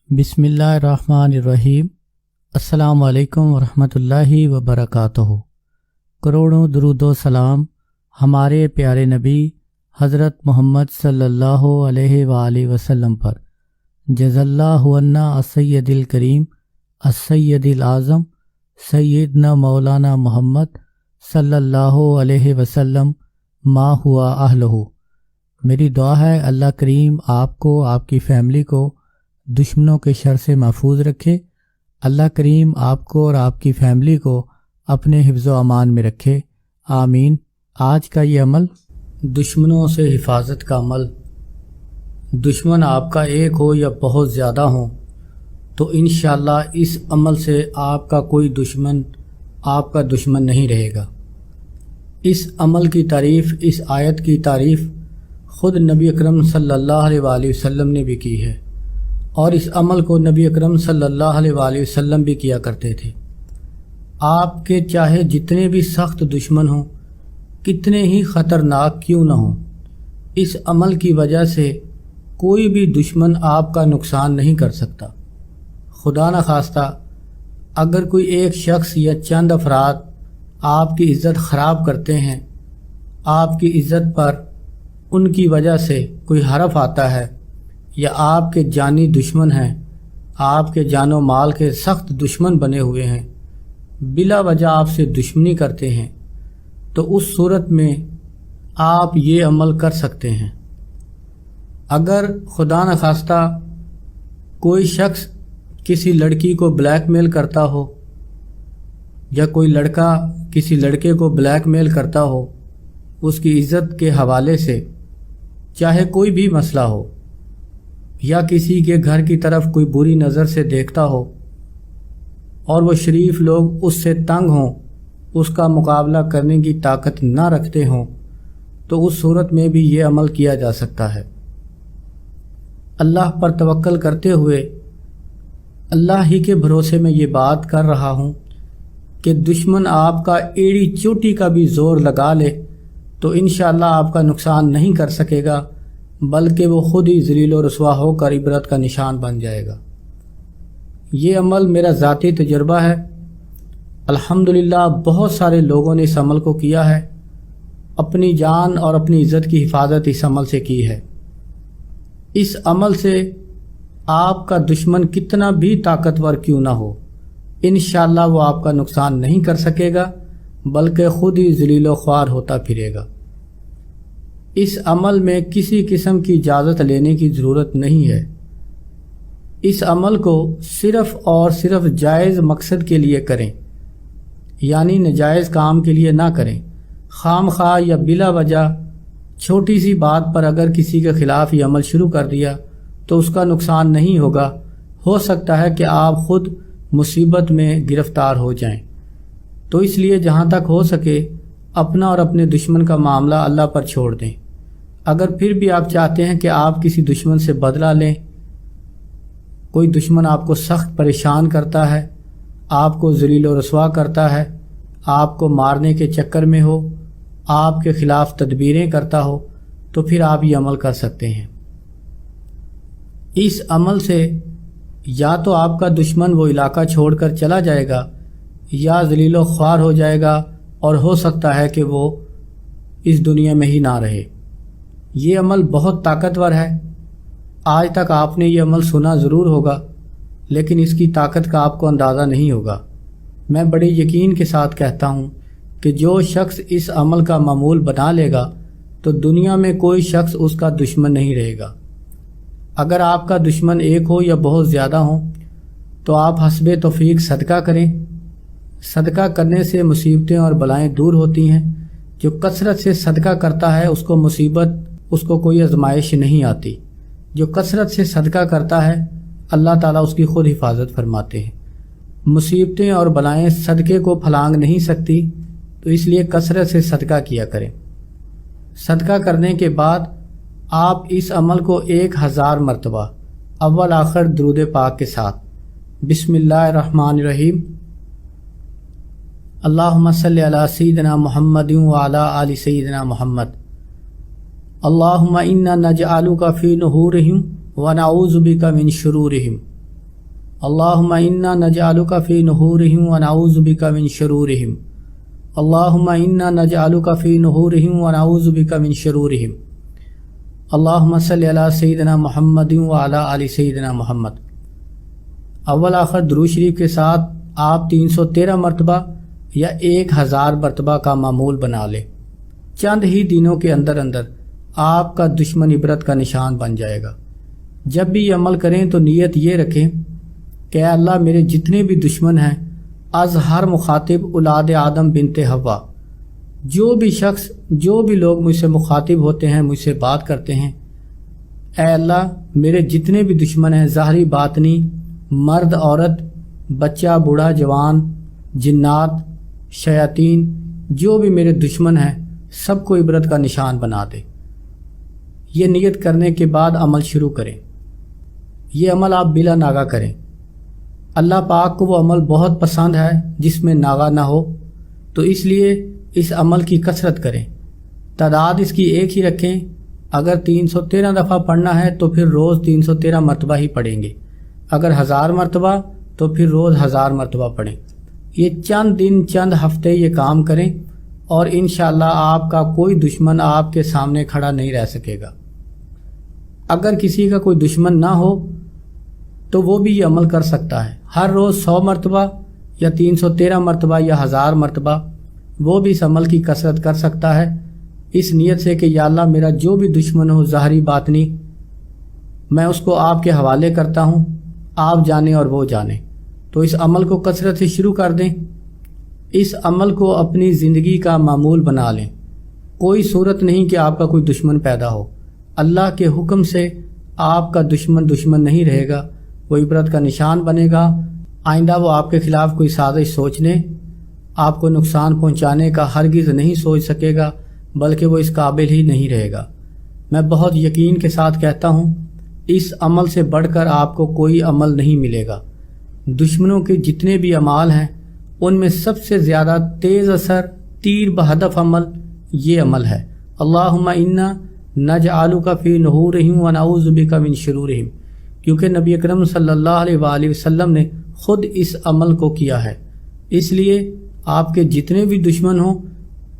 بسم اللہ الرحمن الرحیم۔ السلام علیکم ورحمۃ اللہ وبرکاتہ۔ کروڑوں درود و سلام ہمارے پیارے نبی حضرت محمد صلی اللہ علیہ وآلہ وسلم پر۔ جز اللہ عنا السید الکریم السید الاعظم سیدنا مولانا محمد صلی اللہ علیہ وسلم ما ہوا اہلہ۔ میری دعا ہے اللہ کریم آپ کو، آپ کی فیملی کو دشمنوں کے شر سے محفوظ رکھے۔ اللہ کریم آپ کو اور آپ کی فیملی کو اپنے حفظ و امان میں رکھے، آمین۔ آج کا یہ عمل دشمنوں سے حفاظت کا عمل۔ دشمن آپ کا ایک ہو یا بہت زیادہ ہوں تو انشاءاللہ اس عمل سے آپ کا کوئی دشمن آپ کا دشمن نہیں رہے گا۔ اس عمل کی تعریف، اس آیت کی تعریف خود نبی اکرم صلی اللہ علیہ وآلہ وسلم نے بھی کی ہے، اور اس عمل کو نبی اکرم صلی اللہ علیہ وآلہ وسلم بھی کیا کرتے تھے۔ آپ کے چاہے جتنے بھی سخت دشمن ہوں، کتنے ہی خطرناک کیوں نہ ہوں، اس عمل کی وجہ سے کوئی بھی دشمن آپ کا نقصان نہیں کر سکتا۔ خدا نخواستہ اگر کوئی ایک شخص یا چند افراد آپ کی عزت خراب کرتے ہیں، آپ کی عزت پر ان کی وجہ سے کوئی حرف آتا ہے، یا آپ کے جانی دشمن ہیں، آپ کے جان و مال کے سخت دشمن بنے ہوئے ہیں، بلا وجہ آپ سے دشمنی کرتے ہیں، تو اس صورت میں آپ یہ عمل کر سکتے ہیں۔ اگر خدا نخواستہ کوئی شخص کسی لڑکی کو بلیک میل کرتا ہو، یا کوئی لڑکا کسی لڑکے کو بلیک میل کرتا ہو اس کی عزت کے حوالے سے، چاہے کوئی بھی مسئلہ ہو، یا کسی کے گھر کی طرف کوئی بری نظر سے دیکھتا ہو اور وہ شریف لوگ اس سے تنگ ہوں، اس کا مقابلہ کرنے کی طاقت نہ رکھتے ہوں، تو اس صورت میں بھی یہ عمل کیا جا سکتا ہے۔ اللہ پر توکل کرتے ہوئے اللہ ہی کے بھروسے میں یہ بات کر رہا ہوں کہ دشمن آپ کا ایڑی چوٹی کا بھی زور لگا لے تو انشاءاللہ آپ کا نقصان نہیں کر سکے گا، بلکہ وہ خود ہی ذلیل و رسوا ہو کر عبرت کا نشان بن جائے گا۔ یہ عمل میرا ذاتی تجربہ ہے، الحمدللہ بہت سارے لوگوں نے اس عمل کو کیا ہے، اپنی جان اور اپنی عزت کی حفاظت اس عمل سے کی ہے۔ اس عمل سے آپ کا دشمن کتنا بھی طاقتور کیوں نہ ہو، انشاءاللہ وہ آپ کا نقصان نہیں کر سکے گا، بلکہ خود ہی ذلیل و خوار ہوتا پھرے گا۔ اس عمل میں کسی قسم کی اجازت لینے کی ضرورت نہیں ہے۔ اس عمل کو صرف اور صرف جائز مقصد کے لیے کریں، یعنی ناجائز کام کے لیے نہ کریں۔ خام خواہ یا بلا وجہ چھوٹی سی بات پر اگر کسی کے خلاف یہ عمل شروع کر دیا تو اس کا نقصان نہیں ہوگا، ہو سکتا ہے کہ آپ خود مصیبت میں گرفتار ہو جائیں۔ تو اس لیے جہاں تک ہو سکے اپنا اور اپنے دشمن کا معاملہ اللہ پر چھوڑ دیں۔ اگر پھر بھی آپ چاہتے ہیں کہ آپ کسی دشمن سے بدلہ لیں، کوئی دشمن آپ کو سخت پریشان کرتا ہے، آپ کو ذلیل و رسوا کرتا ہے، آپ کو مارنے کے چکر میں ہو، آپ کے خلاف تدبیریں کرتا ہو، تو پھر آپ یہ عمل کر سکتے ہیں۔ اس عمل سے یا تو آپ کا دشمن وہ علاقہ چھوڑ کر چلا جائے گا، یا ذلیل و خوار ہو جائے گا، اور ہو سکتا ہے کہ وہ اس دنیا میں ہی نہ رہے۔ یہ عمل بہت طاقتور ہے۔ آج تک آپ نے یہ عمل سنا ضرور ہوگا، لیکن اس کی طاقت کا آپ کو اندازہ نہیں ہوگا۔ میں بڑے یقین کے ساتھ کہتا ہوں کہ جو شخص اس عمل کا معمول بنا لے گا تو دنیا میں کوئی شخص اس کا دشمن نہیں رہے گا۔ اگر آپ کا دشمن ایک ہو یا بہت زیادہ ہوں تو آپ حسب توفیق صدقہ کریں۔ صدقہ کرنے سے مصیبتیں اور بلائیں دور ہوتی ہیں۔ جو کثرت سے صدقہ کرتا ہے اس کو مصیبت، اس کو کوئی آزمائش نہیں آتی۔ جو کثرت سے صدقہ کرتا ہے اللہ تعالیٰ اس کی خود حفاظت فرماتے ہیں۔ مصیبتیں اور بلائیں صدقے کو پھلانگ نہیں سکتی، تو اس لیے کثرت سے صدقہ کیا کریں۔ صدقہ کرنے کے بعد آپ اس عمل کو 1000 مرتبہ اول آخر درود پاک کے ساتھ بسم اللہ الرحمن الرحیم اللہم صلی علی سیدنا محمد وعلی آل سیدنا محمد اللہم انا نجعلک فی نحورہم ونعوذ بک من شرورہم अल्लाहुम्मा इन्ना नजअलुका फ़ी नुहूरिहिम व नऊज़ु बिका मिन शुरूरिहिम। अल्लाहुम्मा इन्ना नजअलुका फ़ी नुहूरिहिम व नऊज़ु बिका मिन शुरूरिहिम। अल्लाहुम्मा सल्लि अला सय्यिदिना मुहम्मदिन व अला आलि सय्यिदिना मुहम्मद। अव्वल आखिर दुरूद शरीफ के साथ आप 313 मरतबा या 1000 मरतबा का मामूल बना लें। चंद ही दिनों के अंदर अंदर आपका दुश्मन इबरत का निशान बन जाएगा। जब भी ये अमल करें तो नीयत ये रखें कि अल्लाह मेरे जितने भी दुश्मन हैं, अज़ हर मुखातिब औलाद आदम बिनते हवा, जो भी शख्स जो भी लोग मुझसे मुखातिब होते हैं, मुझसे बात करते हैं, ऐ अल्लाह मेरे जितने भी दुश्मन हैं, ज़ाहरी बातनी, मर्द औरत, बच्चा बूढ़ा जवान, जिन्नात शयातीन, जो भी मेरे दुश्मन हैं, सबको इबरत का निशान बना दे। ये नियत करने के बाद अमल शुरू करें। ये अमल आप बिला नागा करें। अल्लाह पाक को वो अमल बहुत पसंद है जिसमें नागा ना हो, तो इसलिए इस अमल की कसरत करें। तादाद इसकी एक ही रखें। अगर 313 दफ़ा पढ़ना है तो फिर रोज़ 313 मरतबा ही पढ़ेंगे। अगर 1000 मरतबा तो फिर रोज़ 1000 मरतबा पढ़ें। ये चंद दिन चंद हफ्ते ये काम करें और इंशाअल्लाह आपका कोई दुश्मन आपके सामने खड़ा नहीं रह सकेगा। अगर किसी का कोई दुश्मन ना हो तो वो भी ये अमल कर सकता है। हर रोज़ 100 मरतबा या 313 मरतबा या 1000 मरतबा वो भी इस अमल की कसरत कर सकता है, इस नीयत से कि या अल्लाह मेरा जो भी दुश्मन हो ज़ाहरी बातनी, मैं उसको आपके हवाले करता हूँ, आप जाने और वो जाने। तो इस अमल को कसरत से शुरू कर दें। इस अमल को अपनी ज़िंदगी का मामूल बना लें। कोई सूरत नहीं कि आपका कोई दुश्मन पैदा हो। अल्लाह के हुक्म से आपका दुश्मन नहीं रहेगा, वो इबरत का निशान बनेगा। आइंदा वो आपके खिलाफ कोई साजिश सोचने, आपको नुकसान पहुंचाने का हरगिज़ नहीं सोच सकेगा, बल्कि वो इस काबिल ही नहीं रहेगा। मैं बहुत यकीन के साथ कहता हूँ, इस अमल से बढ़कर आपको कोई अमल नहीं मिलेगा। दुश्मनों के जितने भी अमाल हैं उनमें सबसे ज़्यादा तेज़ असर, तीर बहदफ अमल ये अमल है। अल्लाहुम्मा इन्ना नजअलुका फ़ी नुहूरिहिम व नऊज़ु बिका मिन शुरूरिहिम, क्योंकि नबी अकरम सल्लल्लाहु अलैहि वसल्लम ने ख़ुद इस अमल को किया है। इसलिए आपके जितने भी दुश्मन हों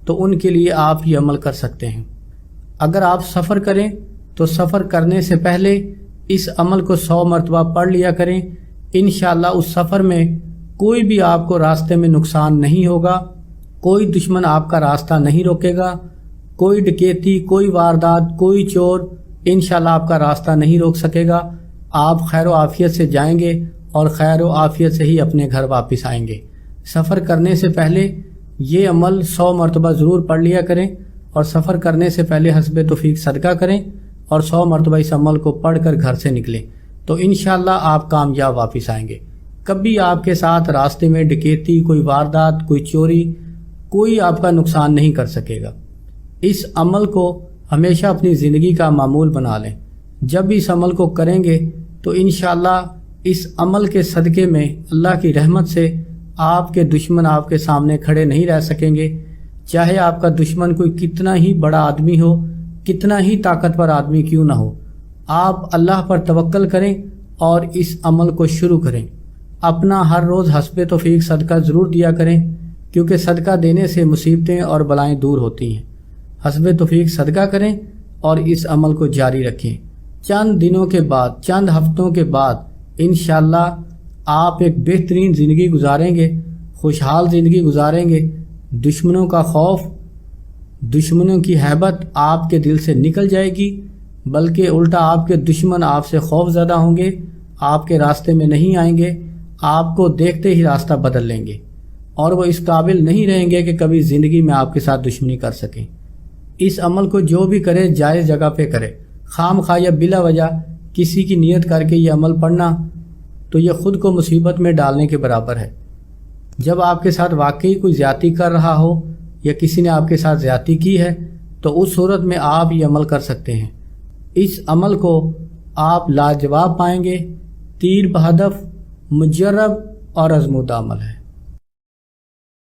तो उनके लिए आप ये अमल कर सकते हैं। अगर आप सफ़र करें तो सफ़र करने से पहले इस अमल को 100 मरतबा पढ़ लिया करें। इंशाअल्लाह उस सफ़र में कोई भी आपको रास्ते में नुकसान नहीं होगा, कोई दुश्मन आपका रास्ता नहीं रोकेगा, कोई डकैती, कोई वारदात, कोई चोर इंशाअल्लाह आपका रास्ता नहीं रोक सकेगा। आप खैर व आफियत से जाएंगे और खैर व आफियत से ही अपने घर वापस आएंगे। सफ़र करने से पहले ये अमल 100 मरतबा ज़रूर पढ़ लिया करें और सफ़र करने से पहले हस्बे तौफीक सदका करें और 100 मरतबा इस अमल को पढ़कर घर से निकलें, तो इंशाअल्लाह आप कामयाब वापस आएंगे। कभी आपके साथ रास्ते में डकैती, कोई वारदात, कोई चोरी, कोई आपका नुकसान नहीं कर सकेगा। इस अमल को हमेशा अपनी ज़िंदगी का मामूल बना लें। जब भी इस अमल को करेंगे तो इंशाअल्लाह इस अमल के सदक़े में अल्लाह की रहमत से आपके दुश्मन आपके सामने खड़े नहीं रह सकेंगे। चाहे आपका दुश्मन कोई कितना ही बड़ा आदमी हो, कितना ही ताकतवर आदमी क्यों ना हो, आप अल्लाह पर तवक्कल करें और इस अमल को शुरू करें। अपना हर रोज़ हस्बे तौफीक सदका ज़रूर दिया करें, क्योंकि सदका देने से मुसीबतें और बलाएं दूर होती हैं। हस्बे तौफीक सदका करें और इस अमल को जारी रखें। चंद दिनों के बाद, चंद हफ्तों के बाद इंशाअल्लाह आप एक बेहतरीन ज़िंदगी गुजारेंगे, खुशहाल ज़िंदगी गुजारेंगे। दुश्मनों का खौफ, दुश्मनों की हैबत आपके दिल से निकल जाएगी, बल्कि उल्टा आपके दुश्मन आपसे खौफज़दा होंगे, आपके रास्ते में नहीं आएंगे, आपको देखते ही रास्ता बदल लेंगे और वो इस काबिल नहीं रहेंगे कि कभी ज़िंदगी में आपके साथ दुश्मनी कर सकें। इस अमल को जो भी करे जायज़ जगह पे करे। खाम खा या बिला वजह किसी की नीयत करके ये अमल पढ़ना तो ये ख़ुद को मुसीबत में डालने के बराबर है। जब आपके साथ वाकई कोई ज़्यादती कर रहा हो या किसी ने आपके साथ ज़्यादती की है तो उस सूरत में आप ये अमल कर सकते हैं। इस अमल को आप लाजवाब पाएंगे। तीर बहदफ, मुजर्रब और आज़मूदा अमल है।